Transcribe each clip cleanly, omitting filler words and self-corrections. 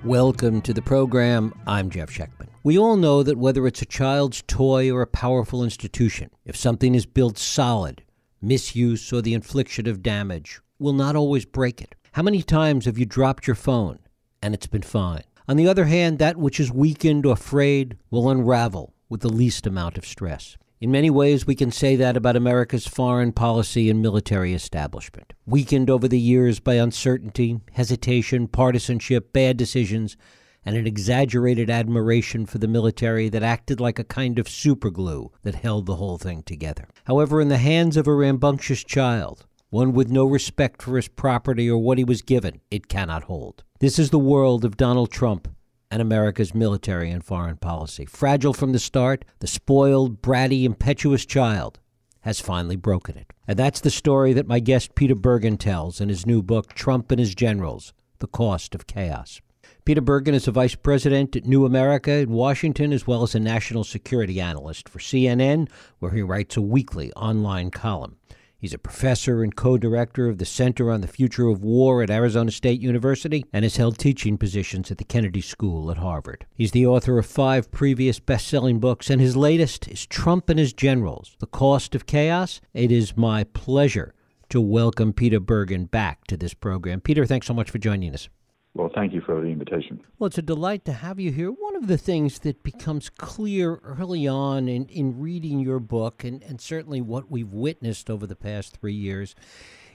Welcome to the program. I'm Jeff Schechtman. We all know that whether it's a child's toy or a powerful institution, if something is built solid, misuse or the infliction of damage will not always break it. How many times have you dropped your phone and it's been fine? On the other hand, that which is weakened or frayed will unravel with the least amount of stress. In many ways, we can say that about America's foreign policy and military establishment. Weakened over the years by uncertainty, hesitation, partisanship, bad decisions, and an exaggerated admiration for the military that acted like a kind of superglue that held the whole thing together. However, in the hands of a rambunctious child, one with no respect for his property or what he was given, it cannot hold. This is the world of Donald Trump and America's military and foreign policy. Fragile from the start, the spoiled, bratty, impetuous child has finally broken it. And that's the story that my guest Peter Bergen tells in his new book, Trump and His Generals, The Cost of Chaos. Peter Bergen is a vice president at New America in Washington, as well as a national security analyst for CNN, where he writes a weekly online column. He's a professor and co-director of the Center on the Future of War at Arizona State University and has held teaching positions at the Kennedy School at Harvard. He's the author of 5 previous best-selling books, and his latest is Trump and His Generals, The Cost of Chaos. It is my pleasure to welcome Peter Bergen back to this program. Peter, thanks so much for joining us. Well, thank you for the invitation. Well, it's a delight to have you here. One of the things that becomes clear early on in reading your book, and certainly what we've witnessed over the past 3 years,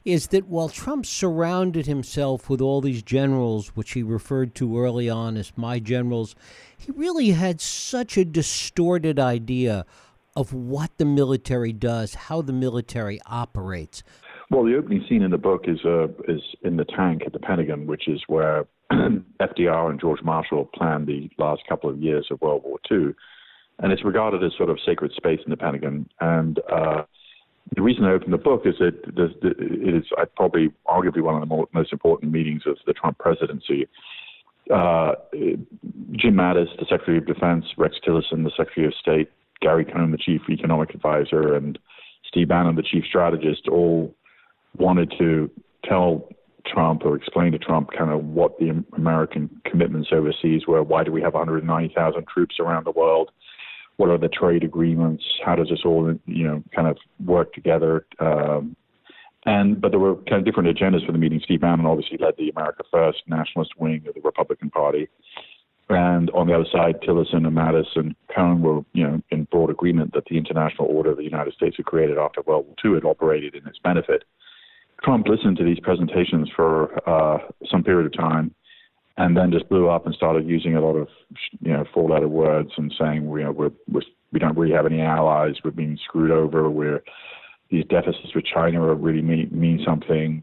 is that while Trump surrounded himself with all these generals, which he referred to early on as my generals, he really had such a distorted idea of what the military does, how the military operates. Well, the opening scene in the book is in the tank at the Pentagon, which is where FDR and George Marshall planned the last couple of years of World War II. And it's regarded as sort of sacred space in the Pentagon. And the reason I opened the book is that it is probably arguably one of the most important meetings of the Trump presidency. Jim Mattis, the Secretary of Defense, Rex Tillerson, the Secretary of State, Gary Cohn, the Chief Economic Advisor, and Steve Bannon, the Chief Strategist, all wanted to tell Trump or explain to Trump kind of what the American commitments overseas were. Why do we have 190,000 troops around the world? What are the trade agreements? How does this all, kind of work together? But there were kind of different agendas for the meeting. Steve Bannon obviously led the America First nationalist wing of the Republican Party. And on the other side, Tillerson and Mattis and Cohn were, in broad agreement that the international order of the United States had created after World War II had operated in its benefit. Trump listened to these presentations for some period of time and then just blew up and started using a lot of, 4-letter words and saying, we don't really have any allies. We're being screwed over. These deficits with China are really mean something.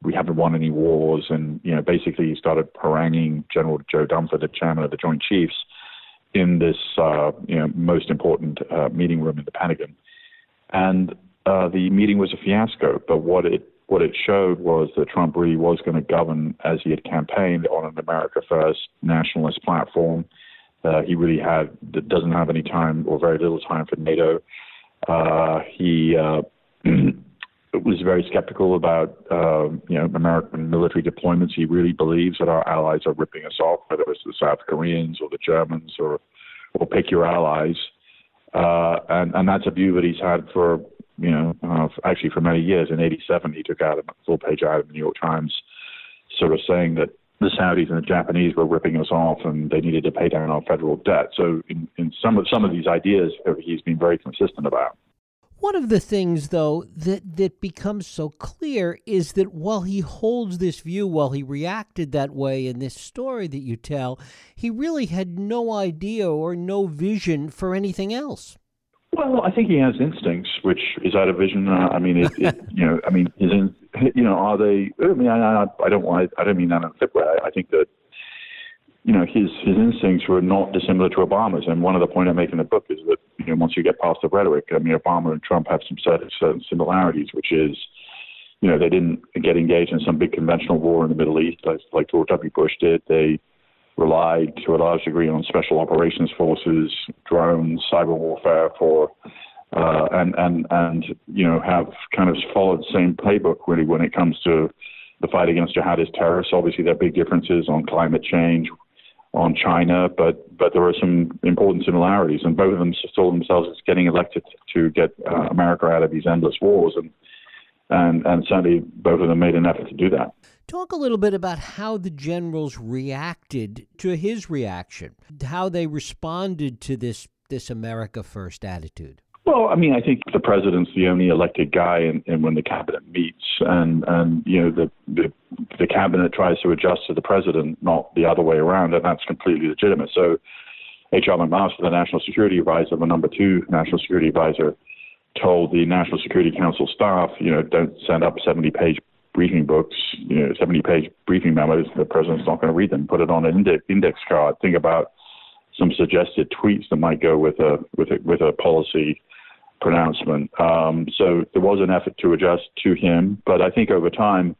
We haven't won any wars. And, basically he started haranguing General Joe Dunford, the chairman of the Joint Chiefs, in this, most important meeting room in the Pentagon. And the meeting was a fiasco. But what it showed was that Trump really was going to govern as he had campaigned on an America First nationalist platform. He really doesn't have any time or very little time for NATO. He was very skeptical about, American military deployments. He really believes that our allies are ripping us off, whether it's the South Koreans or the Germans or pick your allies. And that's a view that he's had for, actually for many years. In 1987, he took out a full-page ad in the New York Times sort of saying that the Saudis and the Japanese were ripping us off and they needed to pay down our federal debt. So in some of these ideas, he's been very consistent about. One of the things, though, that becomes so clear is that while he holds this view, while he reacted that way in this story that you tell, he really had no idea or no vision for anything else. Well, I think he has instincts, which is out of vision. Are they? I don't mean that in a flip way. I think that, his instincts were not dissimilar to Obama's. And one of the points I make in the book is that, once you get past the rhetoric, Obama and Trump have some certain similarities, which is, they didn't get engaged in some big conventional war in the Middle East like George W. Bush did. They relied to a large degree on special operations forces, drones, cyber warfare have kind of followed the same playbook really when it comes to the fight against jihadist terrorists. Obviously, there are big differences on climate change, on China, but there are some important similarities, and both of them saw themselves as getting elected to get America out of these endless wars, and certainly both of them made an effort to do that. Talk a little bit about how the generals reacted to his reaction, how they responded to this America First attitude. Well, I mean, I think the president's the only elected guy, and when the cabinet meets, and the cabinet tries to adjust to the president, not the other way around, and that's completely legitimate. So, H.R. McMaster, the National Security Advisor, the number 2 National Security Advisor, told the National Security Council staff, don't send up 70-page briefing books, 70-page briefing memos. The president's not going to read them. Put it on an index card. Think about some suggested tweets that might go with a policy pronouncement. So there was an effort to adjust to him, but I think over time,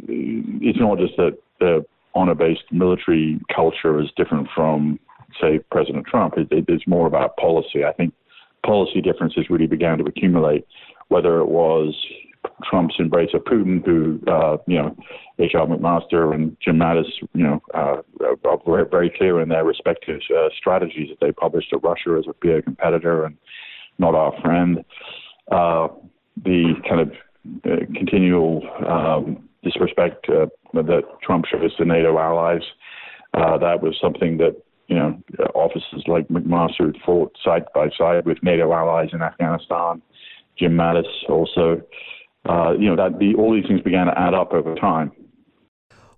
it's not just that the honor-based military culture is different from, say, President Trump. It's more about policy. I think policy differences really began to accumulate, whether it was Trump's embrace of Putin, who, H.R. McMaster and Jim Mattis, are very clear in their respective strategies that they published that Russia as a peer competitor and not our friend. The kind of continual disrespect that Trump shows to NATO allies, that was something that, officers like McMaster fought side by side with NATO allies in Afghanistan. Jim Mattis also. All these things began to add up over time.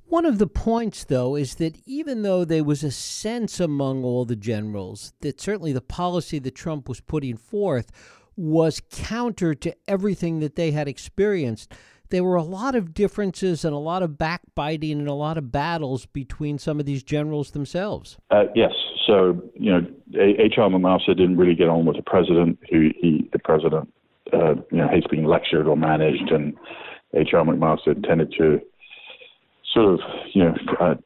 One of the points, though, is that even though there was a sense among all the generals that certainly the policy that Trump was putting forth was counter to everything that they had experienced, there were a lot of differences and a lot of backbiting and a lot of battles between some of these generals themselves. Yes. So, H.R. McMaster didn't really get on with the president. The president hates being lectured or managed, and H.R. McMaster tended to sort of,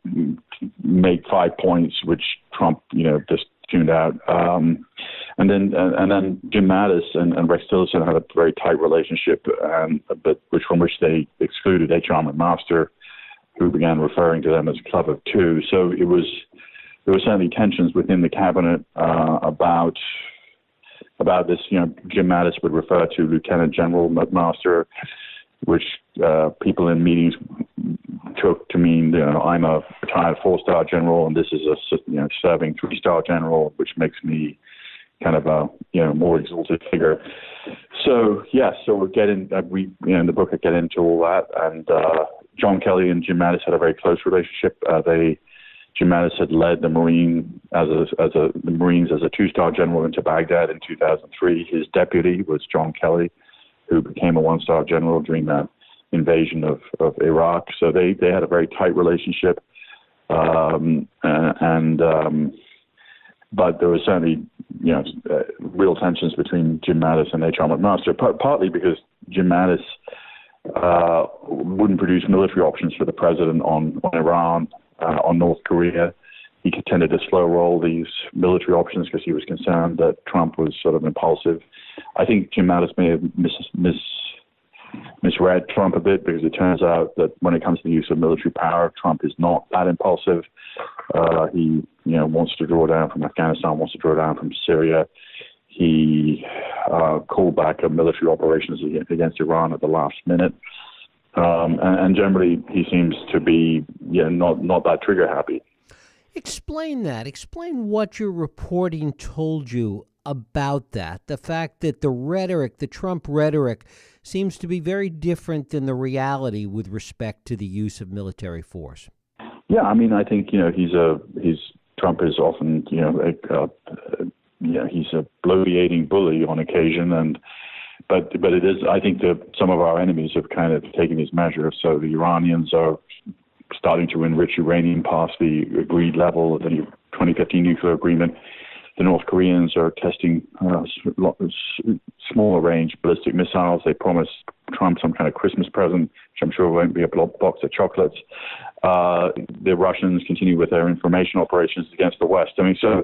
make 5 points, which Trump, just tuned out. And then Jim Mattis and Rex Tillerson had a very tight relationship, from which they excluded H.R. McMaster, who began referring to them as a club of two. So there were certainly tensions within the cabinet about this. Jim Mattis would refer to Lieutenant General McMaster, which people in meetings took to mean, I'm a retired 4-star general, and this is a serving 3-star general, which makes me kind of a more exalted figure. So we're getting in the book I get into all that, and John Kelly and Jim Mattis had a very close relationship. Jim Mattis had led the Marines as a 2-star general into Baghdad in 2003. His deputy was John Kelly, who became a 1-star general during that invasion of Iraq. So they had a very tight relationship, but there was certainly real tensions between Jim Mattis and H.R. McMaster, partly because Jim Mattis wouldn't produce military options for the president on Iran, on North Korea. He tended to slow roll these military options because he was concerned that Trump was sort of impulsive. I think Jim Mattis may have misread Trump a bit, because it turns out that when it comes to the use of military power, Trump is not that impulsive. He wants to draw down from Afghanistan, wants to draw down from Syria. He called back military operations against Iran at the last minute. And generally, he seems to be not that trigger happy. Explain that. Explain what your reporting told you about that. The fact that the Trump rhetoric, seems to be very different than the reality with respect to the use of military force. Yeah, I mean, I think Trump is often he's a bloviating bully on occasion, but it is, I think, that some of our enemies have kind of taken his measure. So the Iranians are starting to enrich uranium past the agreed level of the 2015 nuclear agreement. The North Koreans are testing smaller range ballistic missiles. They promised Trump some kind of Christmas present, which I'm sure won't be a box of chocolates. The Russians continue with their information operations against the West. I mean, so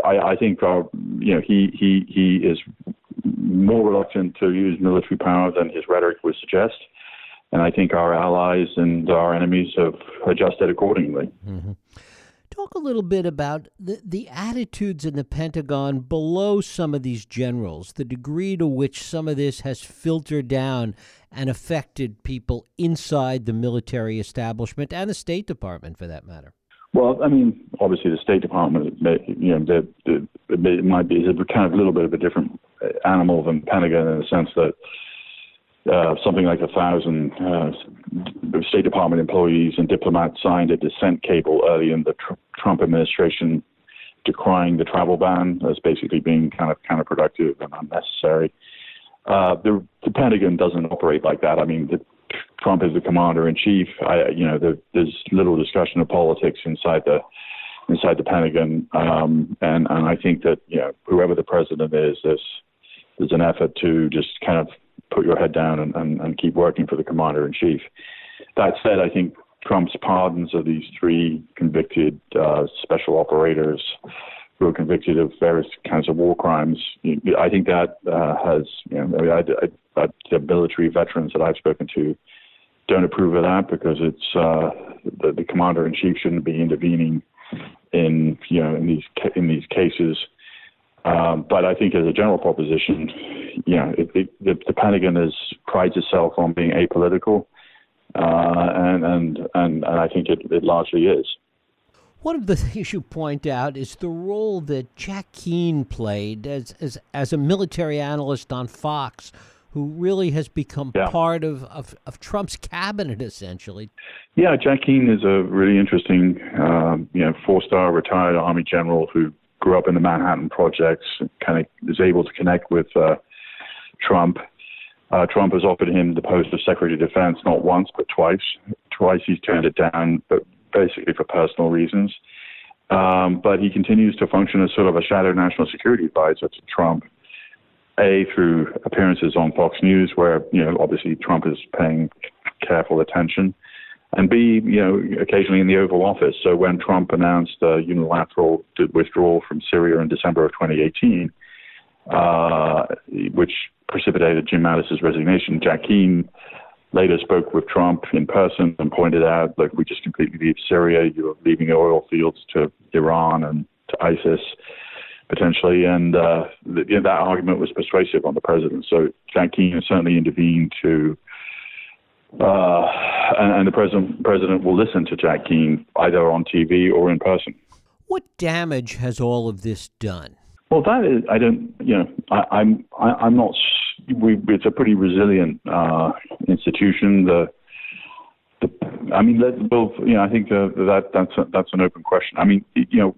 I think he is more reluctant to use military power than his rhetoric would suggest. And I think our allies and our enemies have adjusted accordingly. Mm-hmm. Talk a little bit about the attitudes in the Pentagon below some of these generals, the degree to which some of this has filtered down and affected people inside the military establishment and the State Department, for that matter. Well, I mean, obviously the State Department, it might be a kind of a little bit of a different animal than Pentagon in the sense that something like 1,000 State Department employees and diplomats signed a dissent cable early in the Trump administration decrying the travel ban as basically being kind of counterproductive and unnecessary. The Pentagon doesn't operate like that. I mean, Trump is the commander-in-chief. There's little discussion of politics inside the Pentagon, and I think that whoever the president is, there's an effort to just kind of put your head down and keep working for the commander-in-chief. That said, I think Trump's pardons of these 3 convicted special operators who are convicted of various kinds of war crimes, I think that has, the military veterans that I've spoken to don't approve of that because it's the commander-in-chief shouldn't be intervening in these cases. But I think as a general proposition, the Pentagon prides itself on being apolitical, and I think it largely is. One of the things you point out is the role that Jack Keane played as a military analyst on Fox, who really has become part of Trump's cabinet, essentially. Yeah, Jack Keane is a really interesting, 4-star retired Army general who grew up in the Manhattan Projects, kind of is able to connect with Trump. Trump has offered him the post of Secretary of Defense not once, but twice. Twice he's turned it down, but basically for personal reasons. But he continues to function as sort of a shadow national security advisor to Trump, A, through appearances on Fox News, where, obviously Trump is paying careful attention, and B, occasionally in the Oval Office. So when Trump announced unilateral withdrawal from Syria in December of 2018, which precipitated Jim Mattis's resignation, Jack Keane later spoke with Trump in person and pointed out, look, we just completely leave Syria. You're leaving oil fields to Iran and to ISIS, potentially. And that argument was persuasive on the president. So Jack Keane has certainly intervened to, and the president will listen to Jack Keane either on TV or in person. What damage has all of this done? Well, that is, I'm not. It's a pretty resilient institution. I think that's an open question. I mean,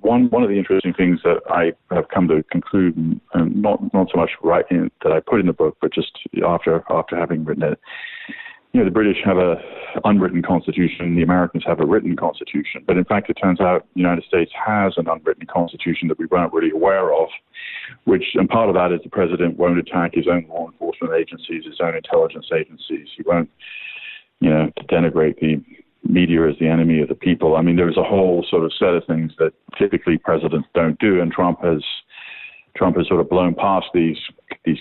one of the interesting things that I have come to conclude, and not so much that I put in the book, but just after having written it. The British have an unwritten constitution, the Americans have a written constitution. But in fact, it turns out the United States has an unwritten constitution that we weren't really aware of, and part of that is the president won't attack his own law enforcement agencies, his own intelligence agencies. He won't, denigrate the media as the enemy of the people. I mean, there's a whole sort of set of things that typically presidents don't do, and Trump has sort of blown past these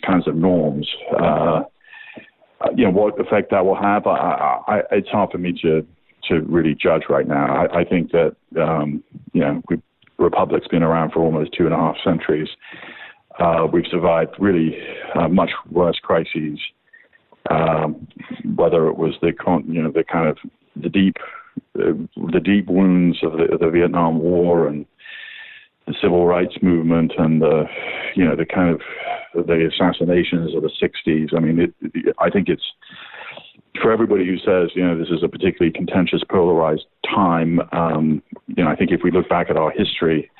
kinds of norms. What effect that will have, it's hard for me to really judge right now. I think that, Republic's been around for almost 2.5 centuries. We've survived really much worse crises, whether it was the deep wounds of the Vietnam War and the civil rights movement and the assassinations of the 60s. I mean, I think it's for everybody who says, this is a particularly contentious, polarized time. I think if we look back at our history,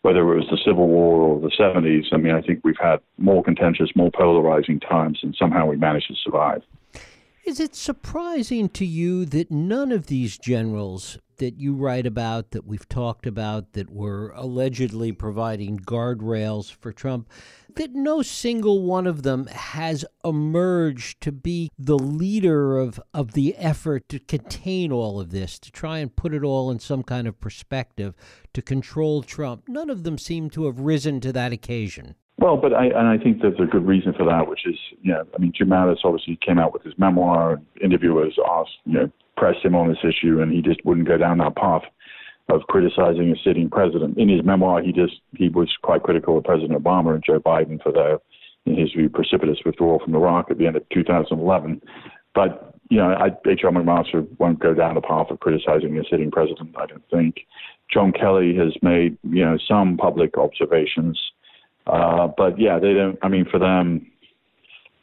whether it was the Civil War or the 70s, I think we've had more contentious, more polarizing times, and somehow we managed to survive. Is it surprising to you that none of these generals that you write about, that we've talked about, that were allegedly providing guardrails for Trump, that no single one of them has emerged to be the leader of the effort to contain all of this, to try and put it all in some kind of perspective, to control Trump? None of them seem to have risen to that occasion. Well, but I think there's a good reason for that, which is, Jim Mattis obviously came out with his memoir, and interviewers asked, pressed him on this issue, and he just wouldn't go down that path of criticizing a sitting president. In his memoir, he was quite critical of President Obama and Joe Biden for their, in his view, precipitous withdrawal from Iraq at the end of 2011. But, H.R. McMaster won't go down the path of criticizing a sitting president, I don't think. John Kelly has made, some public observations. But yeah, they don't, for them,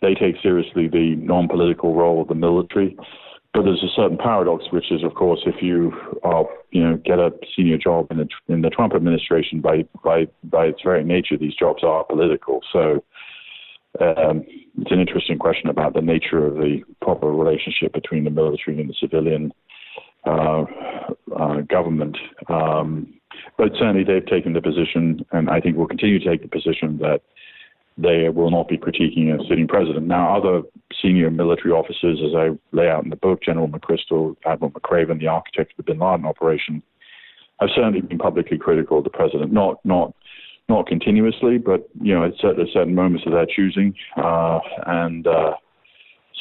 they take seriously the non-political role of the military. But there's a certain paradox, which is, of course, if you get a senior job in the Trump administration, by its very nature, these jobs are political. So it's an interesting question about the nature of the proper relationship between the military and the civilian government. But certainly they've taken the position, and I think will continue to take the position, that they will not be critiquing a sitting president. Now, other senior military officers, as I lay out in the book, General McChrystal, Admiral McCraven, the architect of the Bin Laden operation, have certainly been publicly critical of the president. Not continuously, but at certain moments of their choosing.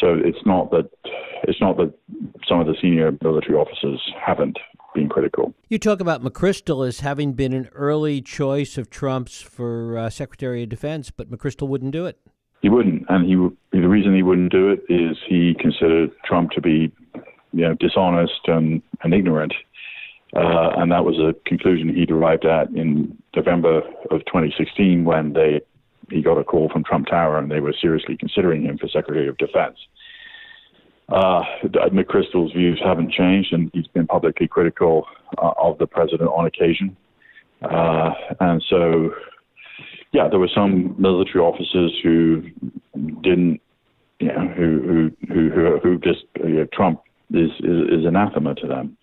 So it's not that some of the senior military officers haven't been critical. You talk about McChrystal as having been an early choice of Trump's for Secretary of Defense, but McChrystal wouldn't do it. He wouldn't, and the reason he wouldn't do it is he considered Trump to be, dishonest and ignorant, and that was a conclusion he arrived at in November of 2016 when he got a call from Trump Tower and they were seriously considering him for Secretary of Defense. McChrystal's views haven't changed, and he's been publicly critical of the president on occasion. And so, there were some military officers who didn't, who just, Trump is anathema to them.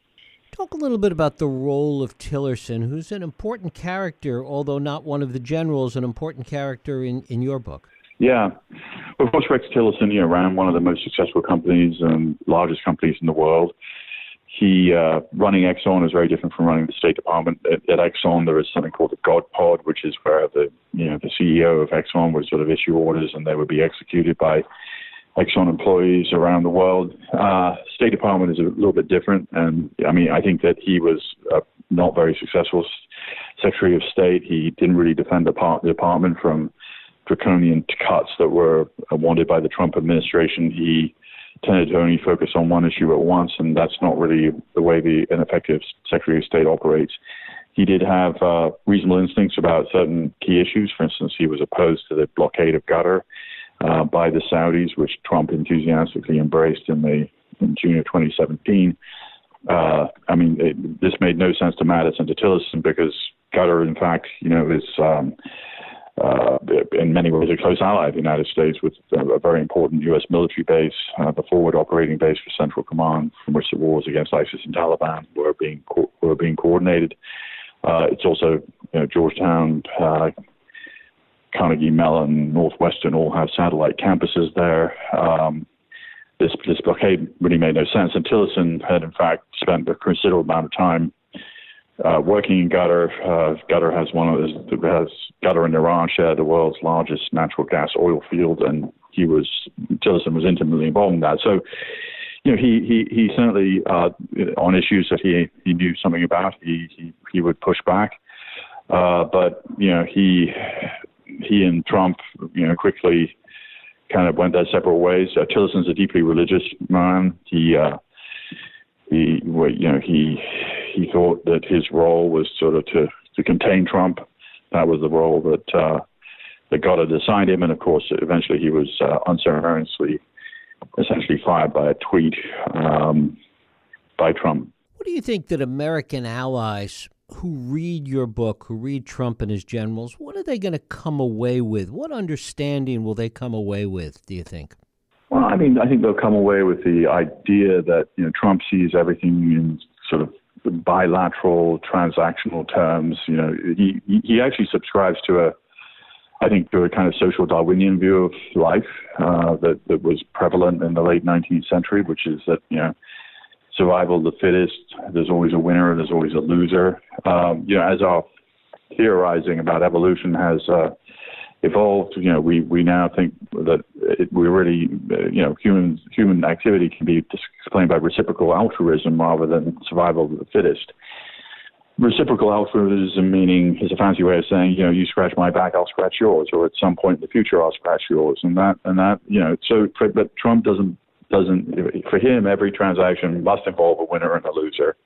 Talk a little bit about the role of Tillerson, who's an important character, although not one of the generals, an important character in your book. Yeah. Well, of course, Rex Tillerson, ran one of the most successful companies and largest companies in the world. He, running Exxon is very different from running the State Department. At Exxon, there is something called the God Pod, which is where the CEO of Exxon would sort of issue orders and they would be executed by Exxon employees around the world. State Department is a little bit different. And I think that he was not very successful Secretary of State. He didn't really defend the department from draconian cuts that were wanted by the Trump administration. He tended to only focus on one issue at once, and that's not really the way an effective Secretary of State operates. He did have reasonable instincts about certain key issues. For instance, he was opposed to the blockade of Qatar by the Saudis, which Trump enthusiastically embraced in June of 2017. This made no sense to Mattis and to Tillerson because Qatar, in fact, is in many ways a close ally of the United States, with a very important U.S. military base, the forward operating base for Central Command, from which the wars against ISIS and Taliban were being coordinated. It's also Georgetown, Carnegie Mellon, Northwestern all have satellite campuses there. This blockade really made no sense. And Tillerson had, in fact, spent a considerable amount of time working in Qatar. Qatar Qatar and Iran share the world's largest natural gas oil field, and Tillerson was intimately involved in that. So, he certainly on issues that he knew something about, he would push back. But he and Trump, quickly kind of went their separate ways. Tillerson's a deeply religious man. He thought that his role was sort of to contain Trump. That was the role that Goddard assigned him, and of course, eventually he was unceremoniously, essentially fired by a tweet by Trump. What do you think that American allies who read your book, who read Trump and his generals, what are they going to come away with? What understanding will they come away with, do you think? Well, I think they'll come away with the idea that Trump sees everything in sort of bilateral, transactional terms. He actually subscribes to a kind of social Darwinian view of life that was prevalent in the late 19th century, which is that survival of the fittest. There's always a winner. There's always a loser. As our theorizing about evolution has evolved. We now think that we really, human activity can be explained by reciprocal altruism rather than survival of the fittest. Reciprocal altruism meaning is a fancy way of saying, you scratch my back, I'll scratch yours, or at some point in the future, I'll scratch yours, but Trump doesn't. For him, every transaction must involve a winner and a loser.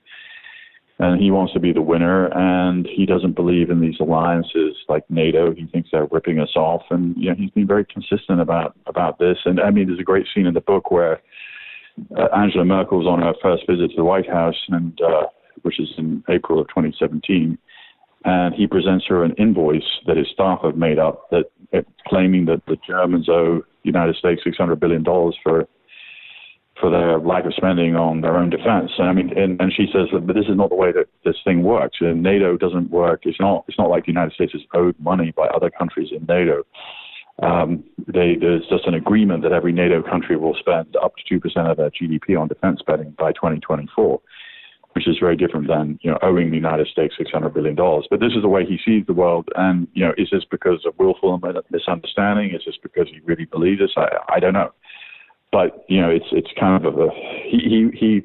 And he wants to be the winner, and he doesn't believe in these alliances like NATO. He thinks they're ripping us off, and he's been very consistent about this. And I mean, there's a great scene in the book where Angela Merkel's on her first visit to the White House, and which is in April of 2017, and he presents her an invoice that his staff have made up, claiming that the Germans owe the United States $600 billion for their lack of spending on their own defense. And I mean, and she says, but this is not the way that this thing works. And NATO doesn't work. It's not like the United States is owed money by other countries in NATO. There's just an agreement that every NATO country will spend up to 2% of their GDP on defense spending by 2024, which is very different than, owing the United States $600 billion. But this is the way he sees the world. And, is this because of willful misunderstanding? Is this because he really believes this? I don't know. But, it's kind of he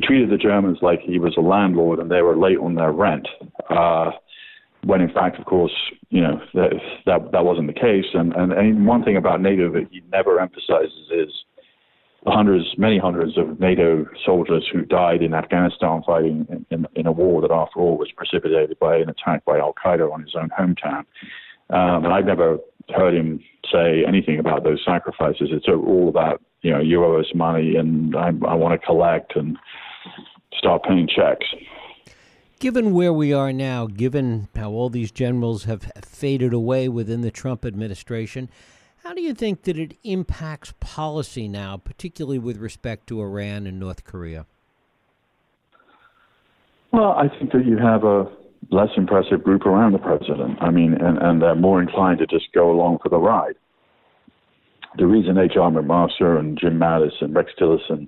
treated the Germans like he was a landlord and they were late on their rent, when in fact, of course, that wasn't the case. And one thing about NATO that he never emphasizes is many hundreds of NATO soldiers who died in Afghanistan fighting in a war that, after all, was precipitated by an attack by Al-Qaeda on his own hometown. And I've never heard him say anything about those sacrifices. It's all about, you owe us money and I want to collect and start paying checks. Given where we are now, given how all these generals have faded away within the Trump administration, how do you think that it impacts policy now, particularly with respect to Iran and North Korea? Well, I think that you have a less impressive group around the president. I mean, and they're more inclined to just go along for the ride. The reason H.R. McMaster and Jim Mattis and Rex Tillerson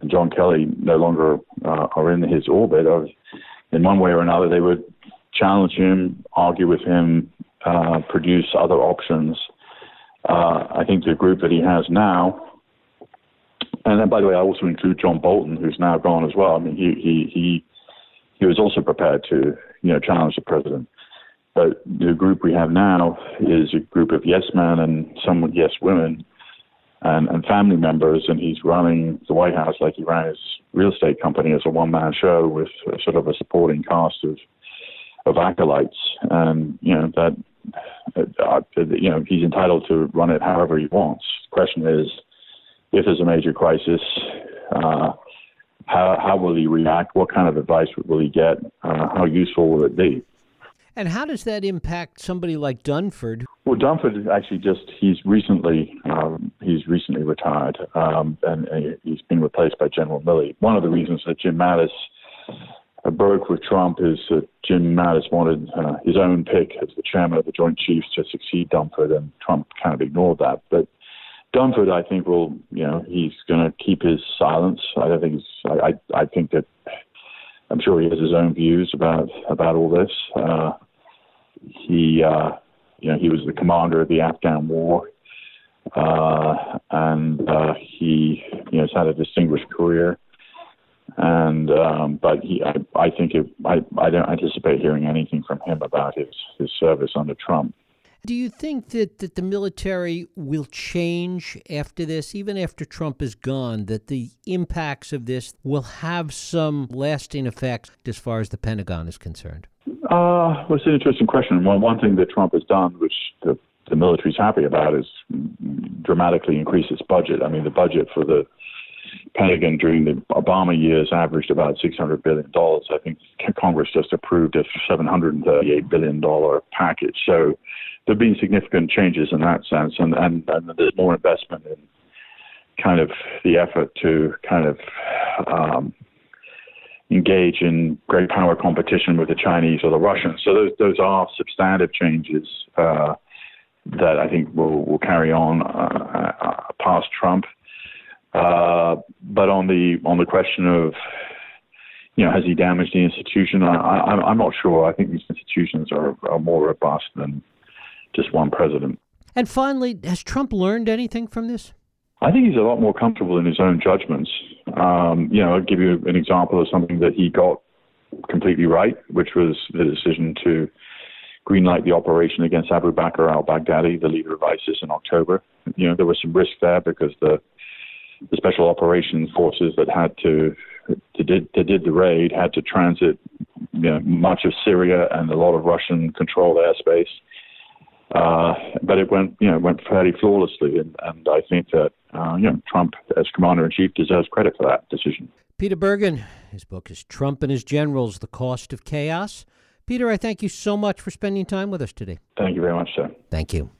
and John Kelly no longer are in his orbit, or in one way or another, they would challenge him, argue with him, produce other options. I think the group that he has now, and then, by the way, I also include John Bolton, who's now gone as well. I mean, he was also prepared to, challenge the president. But the group we have now is a group of yes men and some yes women and family members, and he's running the White House like he ran his real estate company as a one-man show with sort of a supporting cast of acolytes. And, he's entitled to run it however he wants. The question is, if there's a major crisis, how will he react? What kind of advice will he get? How useful will it be? And how does that impact somebody like Dunford? Well, Dunford actually he's recently retired, and he's been replaced by General Milley. One of the reasons that Jim Mattis broke with Trump is that Jim Mattis wanted his own pick as the chairman of the Joint Chiefs to succeed Dunford, and Trump kind of ignored that. But Dunford, I think, he's going to keep his silence. I think that I'm sure he has his own views about all this. He was the commander of the Afghan war, and he has had a distinguished career. And but I don't anticipate hearing anything from him about his service under Trump. Do you think that the military will change after this, even after Trump is gone, that the impacts of this will have some lasting effects as far as the Pentagon is concerned? Well, it's an interesting question. One thing that Trump has done, which the military's happy about, is dramatically increase its budget. I mean, the budget for the Pentagon during the Obama years averaged about $600 billion. I think Congress just approved a $738 billion package. So there have been significant changes in that sense, and there's more investment in kind of the effort to kind of engage in great power competition with the Chinese or the Russians. So those are substantive changes that I think will carry on past Trump. But on the question of, has he damaged the institution? I'm not sure. I think these institutions are more robust than just one president. And finally, has Trump learned anything from this? I think he's a lot more comfortable in his own judgments. I'll give you an example of something that he got completely right, which was the decision to greenlight the operation against Abu Bakr al-Baghdadi, the leader of ISIS, in October. There was some risk there because the special operations forces that did the raid had to transit much of Syria and a lot of Russian-controlled airspace. But it went fairly flawlessly, and I think that Trump, as commander-in-chief, deserves credit for that decision. Peter Bergen, his book is Trump and His Generals, The Cost of Chaos. Peter, I thank you so much for spending time with us today. Thank you very much, sir. Thank you.